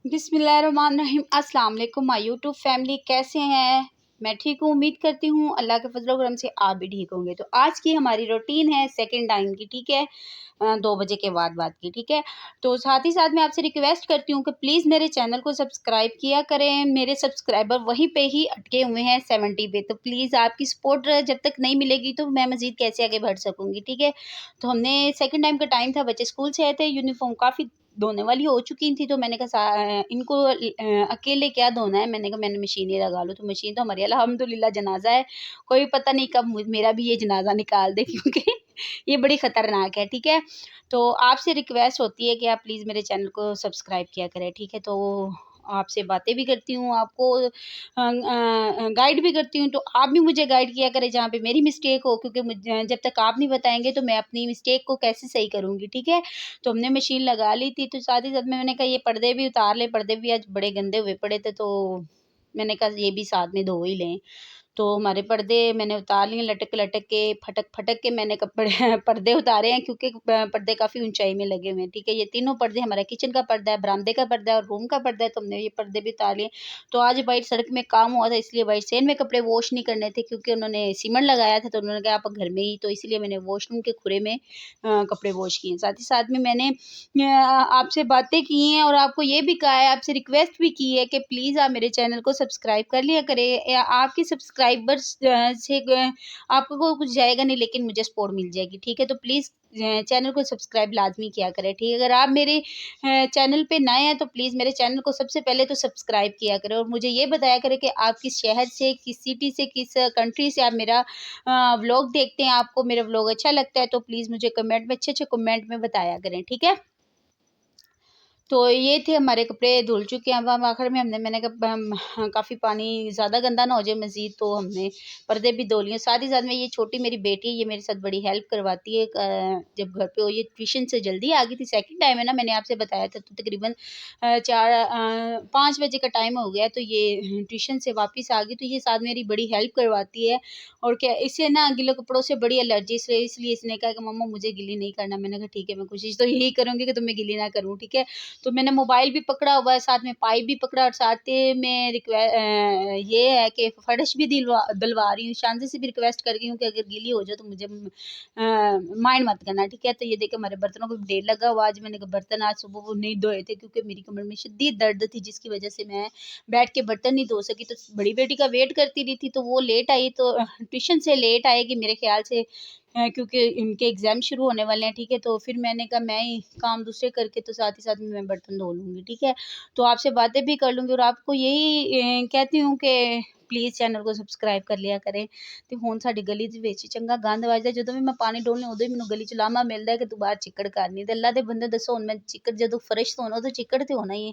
बिस्मिल्लाहिर्रहमानिर्रहीम। अस्सलाम वालेकुम माय यूट्यूब फैमिली, कैसे हैं? मैं ठीक हूँ, उम्मीद करती हूँ अल्लाह के फजल करम से आप भी ठीक होंगे। तो आज की हमारी रूटीन है सेकंड टाइम की, ठीक है, 2 बजे के बाद की, ठीक है। तो साथ ही साथ मैं आपसे रिक्वेस्ट करती हूँ कि प्लीज़ मेरे चैनल को सब्सक्राइब किया करें। मेरे सब्सक्राइबर वहीं पे ही अटके हुए हैं 70 पे, तो प्लीज़ आपकी सपोर्ट जब तक नहीं मिलेगी तो मैं मज़ीद कैसे आगे बढ़ सकूँगी, ठीक है। तो हमने सेकंड टाइम का टाइम था, बच्चे स्कूल से आए थे, यूनिफ़ॉर्म काफ़ी धोने वाली हो चुकी थी, तो मैंने कहा इनको अकेले क्या धोना है, मैंने कहा मैंने मशीन ही लगा लूँ। तो मशीन तो हमारी अल्हम्दुलिल्लाह जनाज़ा है, कोई पता नहीं कब मेरा भी ये जनाज़ा निकाल दे क्योंकि ये बड़ी ख़तरनाक है, ठीक है। तो आपसे रिक्वेस्ट होती है कि आप प्लीज़ मेरे चैनल को सब्सक्राइब किया करें, ठीक है। तो आपसे बातें भी करती हूँ, आपको गाइड भी करती हूँ, तो आप भी मुझे गाइड किया करें जहाँ पे मेरी मिस्टेक हो, क्योंकि जब तक आप नहीं बताएँगे तो मैं अपनी मिस्टेक को कैसे सही करूँगी, ठीक है। तो हमने मशीन लगा ली थी, तो साथ ही साथ में मैंने कहा ये पर्दे भी उतार लें, पर्दे भी आज बड़े गंदे हुए पड़े थे, तो मैंने कहा ये भी साथ में धो ही लें। तो हमारे पर्दे मैंने उतार लिए, लटक-लटक के, फटक-फटक के मैंने कपड़े पर्दे उतारे हैं, क्योंकि पर्दे काफ़ी ऊँचाई में लगे हुए हैं, ठीक है। ये तीनों पर्दे, हमारा किचन का पर्दा है, बरामदे का पर्दा है और रूम का पर्दा है, तो हमने ये पर्दे भी उतार लिए। तो आज भाई सड़क में काम हुआ था, इसलिए भाई सेन में कपड़े वॉश नहीं करने थे, क्योंकि उन्होंने सीमेंट लगाया था, तो उन्होंने कहा आप घर में ही, तो इसलिए मैंने वॉशरूम के खुरे में कपड़े वॉश किए। साथ ही साथ में मैंने आपसे बातें की हैं और आपको ये भी कहा है, आपसे रिक्वेस्ट भी की है कि प्लीज़ आप मेरे चैनल को सब्सक्राइब कर लिया करें। या आपके सब्सक्राइबर्स से आपको कुछ जाएगा नहीं, लेकिन मुझे सपोर्ट मिल जाएगी, ठीक है। तो प्लीज़ चैनल को सब्सक्राइब लाज़मी किया करें, ठीक है। अगर आप मेरे चैनल पे नए हैं तो प्लीज़ मेरे चैनल को सबसे पहले तो सब्सक्राइब किया करें और मुझे ये बताया करें कि आप किस शहर से, किस सिटी से, किस कंट्री से आप मेरा व्लॉग देखते हैं, आपको मेरा व्लॉग अच्छा लगता है, तो प्लीज़ मुझे कमेंट में, अच्छे-अच्छे कमेंट में बताया करें, ठीक है। तो ये थे हमारे कपड़े धुल चुके हैं। अब हम आखिर में मैंने कहा काफ़ी पानी ज़्यादा गंदा ना हो जाए मज़ीद, तो हमने पर्दे भी धो लिए। साथ ही साथ में ये छोटी मेरी बेटी है, ये मेरे साथ बड़ी हेल्प करवाती है। जब घर पे हो, ये ट्यूशन से जल्दी आ गई थी, सेकंड टाइम है ना, मैंने आपसे बताया था, तो तकरीबन 5 बजे का टाइम हो गया, तो ये ट्यूशन से वापस आ गई, तो ये साथ मेरी बड़ी हेल्प करवाती है। और क्या, इसे ना गीले कपड़ों से बड़ी एलर्जी, इसलिए इसने कहा कि मम्मा मुझे गीली नहीं करना। मैंने कहा ठीक है, मैं कोशिश तो यही करूँगी कि तुम्हें गीली ना करूँ, ठीक है। तो मैंने मोबाइल भी पकड़ा हुआ है, साथ में पाइप भी पकड़ा और साथ ही में ये है कि फर्श भी दिलवा रही हूँ। शांति से भी रिक्वेस्ट कर रही हूँ कि अगर गीली हो जाए तो मुझे माइंड मत करना, ठीक है। तो ये देखिए हमारे बर्तनों को भी ढेर लगा हुआ। आज मैंने बर्तन आज सुबह वो नहीं धोए थे, क्योंकि मेरी कमर में शदीद दर्द थी, जिसकी वजह से मैं बैठ के बर्तन नहीं धो सकी। तो बड़ी बेटी का वेट करती रही थी, तो वो लेट आई, तो ट्यूशन से लेट आएगी मेरे ख्याल से, क्योंकि इनके एग्ज़ाम शुरू होने वाले हैं, ठीक है। तो फिर मैंने कहा मैं ही काम दूसरे करके, तो साथ ही साथ में मैं बर्तन धो लूँगी, ठीक है। तो आपसे बातें भी कर लूँगी और आपको यही कहती हूँ कि प्लीज़ चैनल को सब्सक्राइब कर लिया करें। ਤੇ ਹੁਣ ਸਾਡੀ ਗਲੀ ਦੇ ਵਿੱਚ ਚੰਗਾ ਗੰਦ ਵੱਜਦਾ, ਜਦੋਂ ਵੀ ਮੈਂ ਪਾਣੀ ਡੋਲਨੇ ਉਦੋਂ ਹੀ ਮੈਨੂੰ ਗਲੀ ਚ ਲਾਮਾ ਮਿਲਦਾ ਕਿ ਤੂੰ ਬਾਹਰ ਚਿੱਕੜ ਕਰਨੀ, ਤੇ ਅੱਲਾ ਦੇ ਬੰਦੇ ਦੱਸੋ ਹੁਣ ਮੈਂ ਚਿੱਕੜ ਜਦੋਂ ਫਰਸ਼ ਧੋਣਾ ਉਦੋਂ ਚਿੱਕੜ ਤੇ ਹੋਣਾ ਹੀ ਹੈ,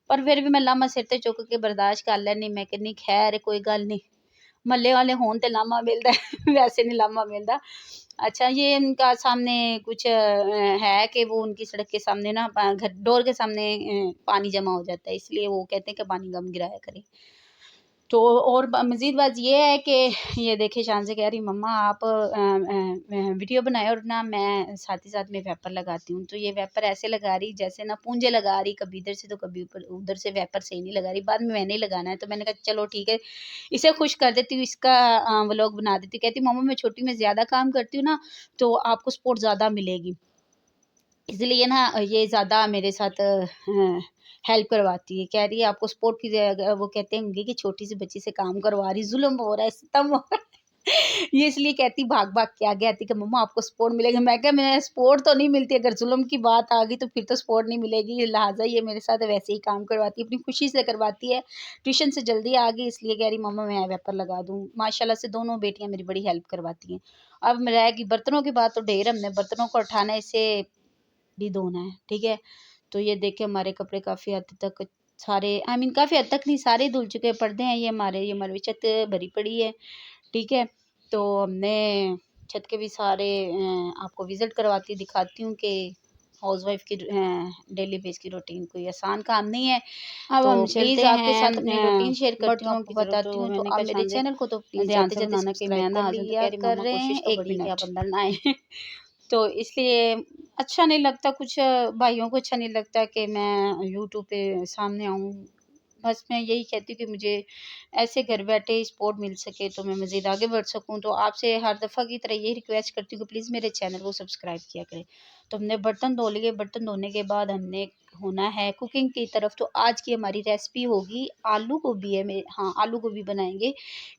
ਪਰ ਫਿਰ ਵੀ ਮੈਂ ਲਾਮਾ ਸਿਰ ਤੇ ਚੁੱਕ ਕੇ ਬਰਦਾਸ਼ਤ ਕਰ ਲੈਂਦੀ। ਮੈਂ ਕਹਿੰਦੀ ਖੈਰ ਕੋਈ ਗੱਲ ਨਹੀਂ, मल्ले वाले होन ते लामा मिलता है वैसे नहीं लामा मिलता। अच्छा, ये इनका सामने कुछ है कि वो उनकी सड़क के सामने ना घर डोर के सामने पानी जमा हो जाता है, इसलिए वो कहते हैं कि पानी कम गिराया करें। तो और मज़ीद बात ये है कि ये देखिए शान से कह रही मम्मा आप वीडियो बनाए और ना मैं साथ ही साथ में वेपर लगाती हूँ। तो ये वेपर ऐसे लगा रही जैसे ना पूंजे लगा रही, कभी इधर से तो कभी ऊपर उधर से, वेपर सही नहीं लगा रही। बाद में मैंने ही लगाना है, तो मैंने कहा चलो ठीक है, इसे खुश कर देती हूँ, इसका व्लॉग बना देती हूँ। कहती मम्मा मैं छोटी में ज़्यादा काम करती हूँ ना, तो आपको सपोर्ट ज़्यादा मिलेगी, इसलिए ना ये ज़्यादा मेरे साथ हेल्प करवाती है। कह रही है आपको सपोर्ट की वो कहते होंगे कि छोटी सी बच्ची से काम करवा रही, ज़ुल्म हो रहा है, सितम हो रहा है। ये इसलिए कहती भाग-भाग के आगे आती कि मम्मा आपको सपोर्ट मिलेगा। मैं कहा मैं सपोर्ट तो नहीं मिलती, अगर ज़ुल्म की बात आ गई तो फिर तो सपोर्ट नहीं मिलेगी। लिहाज़ा ये मेरे साथ वैसे ही काम करवाती है, अपनी खुशी से करवाती है। ट्यूशन से जल्दी आ गई, इसलिए कह रही मम्मा मैं वेपर लगा दूँ। माशाल्लाह से दोनों बेटियाँ मेरी बड़ी हेल्प करवाती हैं। अब रह गई बर्तनों की बात, तो ढेर हमने बर्तनों को उठाना है, इसे भी धोना है, ठीक है। तो ये देखिए हमारे कपड़े काफ़ी हद तक सारे, आई मीन काफ़ी हद तक नहीं, सारे धुल चुके हैं। पर्दे हैं ये हमारी छत भरी पड़ी है, ठीक है। तो हमने छत के भी सारे आपको विज़िट करवाती दिखाती हूँ कि हाउसवाइफ की डेली बेस की रूटीन कोई आसान काम नहीं है। अब तो हम प्लीज़ चलते आपके साथ अपनी हैं रूटीन शेयर करती हूँ, बर्तनों आपको की तरफ। बताती तो हूँ। तो मैंने आप कहा मेरे शान से चैनल को तो प्लीज़ ध्यान से जल्दी-जल्दी बनाना कि मैं सब्सक्राइब ना कर आ जाऊँ, तो लिया कह रही कर मम्मा रहे हैं। कोशिश तो 1 बड़ी मिनट आप करती हूँ। अंदर ना आए। तो इसलिए अच्छा नहीं लगता, कुछ भाइयों को अच्छा नहीं लगता कि मैं यूट्यूब पे सामने आऊँ। बस मैं यही कहती हूँ कि मुझे ऐसे घर बैठे सपोर्ट मिल सके तो मैं मज़ीद आगे बढ़ सकूँ। तो आपसे हर दफ़ा की तरह यही रिक्वेस्ट करती हूँ कि प्लीज़ मेरे चैनल को सब्सक्राइब किया करें। तो हमने बर्तन धो लिए, बर्तन धोने के बाद हमने होना है कुकिंग की तरफ। तो आज की हमारी रेसिपी होगी आलू गोभी है मे हाँ, आलू गोभी बनाएँगे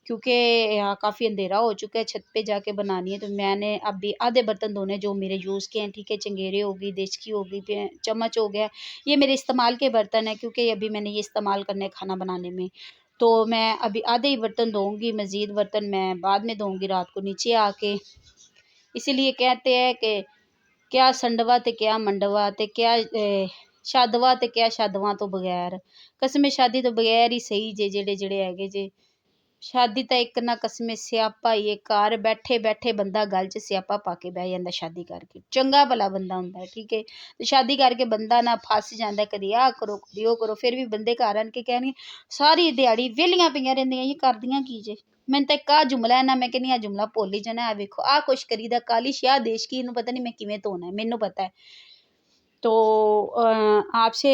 क्योंकि यहाँ काफ़ी अंधेरा हो चुका है, छत पे जाके बनानी है। तो मैंने अभी आधे बर्तन धोने जो मेरे यूज़ के हैं, ठीक है, चंगेरे हो गई, देचकी हो गई, पे चम्मच हो गया। ये मेरे इस्तेमाल के बर्तन हैं क्योंकि अभी मैंने ये इस्तेमाल करने हैं खाना बनाने में। तो मैं अभी आधे ही बर्तन धोऊँगी, मज़ीद बर्तन मैं बाद में धोऊँगी रात को नीचे आके। इसीलिए कहते हैं कि क्या संडवा ते क्या मंडवा ते क्या शादवा ते क्या शादवा तो बगैर। कसमें शादी तो बगैर ही सही जे जेड़े-जेड़े हैगे जे। शादी ਤਾਂ ਇੱਕ ਨਾ ਕਸਮੇ ਸਿਆਪਾ ਹੀ ਏ ਘਰ ਬੈਠੇ ਬੈਠੇ ਬੰਦਾ ਗੱਲ 'ਚ ਸਿਆਪਾ ਪਾ ਕੇ ਬਹਿ ਜਾਂਦਾ ਸ਼ਾਦੀ ਕਰਕੇ ਚੰਗਾ ਭਲਾ ਬੰਦਾ ਹੁੰਦਾ ਹੈ ਠੀਕ ਹੈ ਤੇ ਸ਼ਾਦੀ ਕਰਕੇ ਬੰਦਾ ਨਾ ਫਸ ਜਾਂਦਾ ਕਦੀ ਆਹ ਕਰੋ ਕਦੀ ਉਹ ਕਰੋ ਫਿਰ ਵੀ ਬੰਦੇ ਘਰ ਆਣ ਕੇ ਕਹਿਣਗੇ ਸਾਰੀ ਦਿਹਾੜੀ ਵਿਹਲੀਆਂ ਪਈਆਂ ਰਹਿੰਦੀਆਂ ਇਹ ਕਰਦੀਆਂ ਕੀ ਜੇ ਮੈਨੂੰ ਤਾਂ ਇੱਕ ਆਹ ਜੁਮਲਾ ਹੈ ਨਾ ਮੈਂ ਕਹਿੰਦੀ ਆ ਜੁਮਲਾ ਭੁੱਲ ਹੀ ਜਾਣਾ ਆ ਵੇਖੋ ਆਹ ਕੁਛ ਕਰੀਦਾ ਕਾਲੀ ਸ਼ਾਹ ਦੇਸ਼ ਕੀ ਇਹਨੂੰ ਪਤਾ ਨਹੀਂ ਮੈਂ ਕਿਵੇਂ ਧੋਣਾ ਹੈ ਮੈਨੂੰ पता है तो आपसे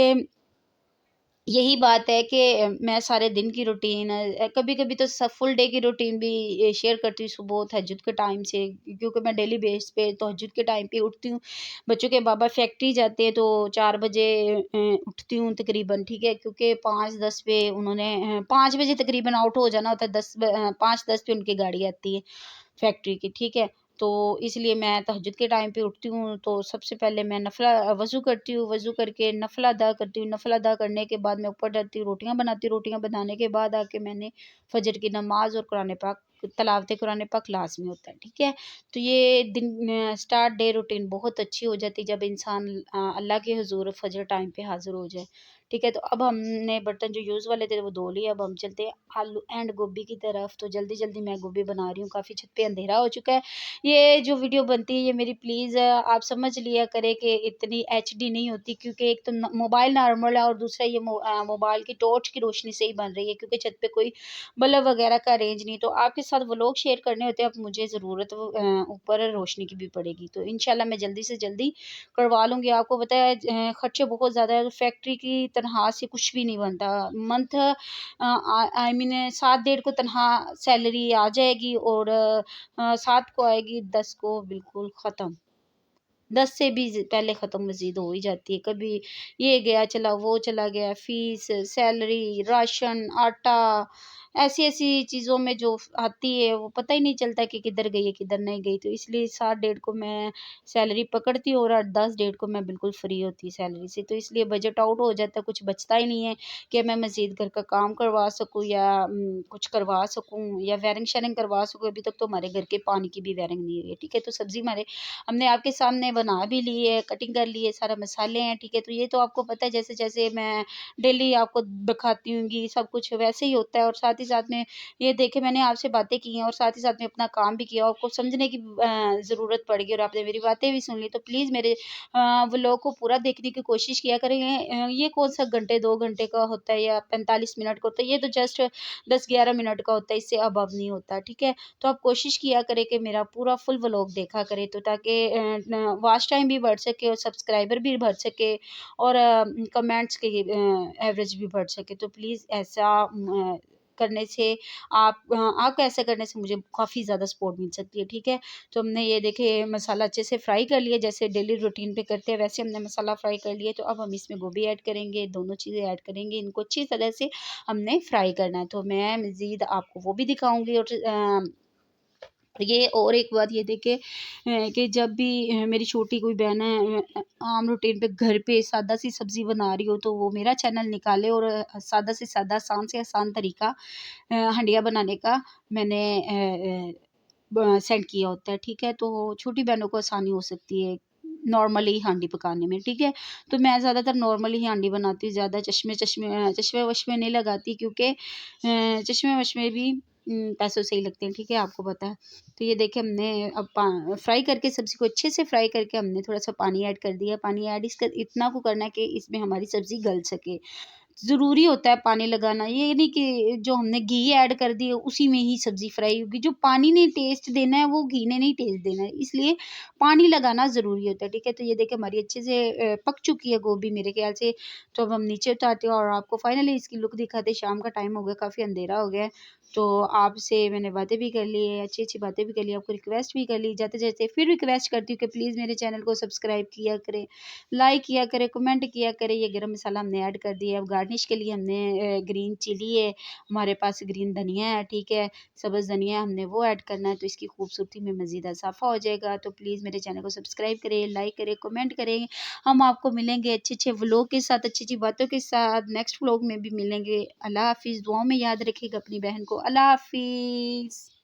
यही बात है कि मैं सारे दिन की रूटीन कभी-कभी तो स फुल डे की रूटीन भी शेयर करती हूँ सुबह तहज्जुद के टाइम से क्योंकि मैं डेली बेस पे तहज्जुद के टाइम पे उठती हूँ। बच्चों के बाबा फैक्ट्री जाते हैं तो 4 बजे उठती हूँ तकरीबन ठीक है क्योंकि 5-10 पे उन्होंने 5 बजे तकरीबन आउट हो जाना होता है 5-10 पे उनकी गाड़ी आती है फैक्ट्री की, ठीक है? तो इसलिए मैं तहज्जुद के टाइम पे उठती हूँ, तो सबसे पहले मैं नफ़िला वज़ू करती हूँ, वज़ू करके नफ़िला अदा करती हूँ, नफ़िला अदा करने के बाद मैं ऊपर जाती हूँ, रोटियाँ बनाती हूँ, रोटियाँ बनाने के बाद आके मैंने फ़जर की नमाज़ और कुरान पाक तिलावत कुरान पाक लाज़मी होता है, ठीक है? तो ये दिन स्टार्ट डे रूटीन बहुत अच्छी हो जाती है जब इंसान अल्लाह के हुज़ूर फ़जर टाइम पे हाज़िर हो जाए, ठीक है? तो अब हमने बर्तन जो यूज़ वाले थे वो धो लिए, अब हम चलते हैं आलू एंड गोभी की तरफ। तो जल्दी-जल्दी मैं गोभी बना रही हूँ, काफ़ी छत पे अंधेरा हो चुका है। ये जो वीडियो बनती है ये मेरी प्लीज़ आप समझ लिया करें कि इतनी एचडी नहीं होती क्योंकि एक तो मोबाइल नॉर्मल है और दूसरा ये मोबाइल की टॉर्च की रोशनी से ही बन रही है क्योंकि छत पे कोई बल्ब वगैरह का अरेंज नहीं। तो आपके साथ व्लॉग शेयर करने होते हैं अब मुझे ज़रूरत ऊपर रोशनी की भी पड़ेगी तो इंशाल्लाह मैं जल्दी से जल्दी करवा लूँगी। आपको पता है खर्चे बहुत ज़्यादा है, फैक्ट्री की तनख़्वाह से कुछ भी नहीं बनता। मंथ आई मीन 7 डेढ़ को तनख़्वाह सैलरी आ जाएगी और 7 को आएगी, 10 को बिल्कुल ख़त्म। 10 से भी पहले ख़त्म मज़ीद हो ही जाती है। कभी ये गया चला, वो चला गया, फ़ीस, सैलरी, राशन, आटा, ऐसी-ऐसी चीज़ों में जो आती है वो पता ही नहीं चलता कि किधर गई है, किधर नहीं गई। तो इसलिए 7 डेढ़ को मैं सैलरी पकड़ती हूँ और 10 डेढ़ को मैं बिल्कुल फ्री होती हूँ सैलरी से। तो इसलिए बजट आउट हो जाता है, कुछ बचता ही नहीं है कि मैं मज़ीद घर का काम करवा सकूँ या कुछ करवा सकूँ या वायरिंग-शायरिंग करवा सकूँ। अभी तक तो हमारे घर के पानी की भी वायरिंग नहीं हुई है, ठीक है? तो सब्ज़ी हमारे हमने आपके सामने बना भी ली है, कटिंग कर ली है, सारा मसाले हैं, ठीक है? तो ये तो आपको पता है जैसे-जैसे मैं डेली आपको दिखाती हूँगी सब कुछ वैसे ही होता है और साथ ही साथ में ये देखें मैंने आपसे बातें की हैं और साथ ही साथ में अपना काम भी किया, आपको समझने की ज़रूरत पड़ेगी और आपने मेरी बातें भी सुन ली। तो प्लीज़ मेरे व्लॉग को पूरा देखने की कोशिश किया करें। ये कौन-सा घंटे 2 घंटे का होता है या 45 मिनट का होता है, ये तो जस्ट 10-11 मिनट का होता है, इससे अबव नहीं होता, ठीक है? तो आप कोशिश किया करें कि मेरा पूरा फुल व्लॉग देखा करें तो ताकि वॉच टाइम भी बढ़ सके और सब्सक्राइबर भी बढ़ सके और कमेंट्स की एवरेज भी बढ़ सके। तो प्लीज़ ऐसा करने से आपको ऐसा करने से मुझे काफ़ी ज़्यादा सपोर्ट मिल सकती है, ठीक है? तो हमने ये देखिए मसाला अच्छे से फ्राई कर लिया जैसे डेली रूटीन पे करते हैं वैसे हमने मसाला फ्राई कर लिया। तो अब हम इसमें गोभी ऐड करेंगे, दोनों चीज़ें ऐड करेंगे, इनको अच्छी तरह से हमने फ्राई करना है। तो मैं मज़ीद आपको वो भी दिखाऊँगी और ये और एक बात ये देखिए कि जब भी मेरी छोटी कोई बहन है आम रूटीन पे घर पे सादा सी सब्ज़ी बना रही हो तो वो मेरा चैनल निकाले और सादा से सादा आसान से आसान तरीका हंडिया बनाने का मैंने सेंड किया होता है, ठीक है? तो छोटी बहनों को आसानी हो सकती है नॉर्मली हांडी पकाने में, ठीक है? तो मैं ज़्यादातर नॉर्मली ही हांडी बनाती हूँ, ज़्यादा चश्मे-वश्मे नहीं लगाती क्योंकि चश्मे-वश्मे भी पैसों से ही लगते हैं, ठीक है? आपको पता है। तो ये देखिए हमने अब फ्राई करके सब्ज़ी को अच्छे से फ्राई करके हमने थोड़ा-सा पानी ऐड कर दिया। पानी ऐड इतना को करना है कि इसमें हमारी सब्ज़ी गल सके। ज़रूरी होता है पानी लगाना। ये नहीं कि जो हमने घी ऐड कर दिया उसी में ही सब्ज़ी फ्राई होगी। जो पानी ने टेस्ट देना है वो घी ने नहीं टेस्ट देना है, इसलिए पानी लगाना ज़रूरी होता है, ठीक है? तो ये देखिए हमारी अच्छे से पक चुकी है गोभी मेरे ख़्याल से। तो अब हम नीचे उतारते हैं और आपको फाइनली इसकी लुक दिखाते हैं। शाम का टाइम हो गया, काफ़ी अंधेरा हो गया है। तो आपसे मैंने बातें भी कर ली है, अच्छी-अच्छी बातें भी कर ली, आपको रिक्वेस्ट भी कर ली। जाते-जाते फिर रिक्वेस्ट करती हूँ कि प्लीज़ मेरे चैनल को सब्सक्राइब किया करें, लाइक किया करें, कमेंट किया करें। ये गरम मसाला हमने ऐड कर दिया है। अब गार्निश के लिए हमने ग्रीन चिली है, हमारे पास ग्रीन धनिया है, ठीक है? सब्ज़ धनिया हमने वो ऐड करना है, तो इसकी खूबसूरती में मज़ीद इज़ाफ़ा हो जाएगा। तो प्लीज़ मेरे चैनल को सब्सक्राइब करें, लाइक करें, कमेंट करें। हम आपको मिलेंगे अच्छे-अच्छे व्लॉग के साथ, अच्छी-अच्छी बातों के साथ। नेक्स्ट व्लॉग में भी मिलेंगे। अल्लाह हाफ़िज़। दुआओं में याद रखिएगा अपनी बहन को। अल्लाह हाफ़िज़।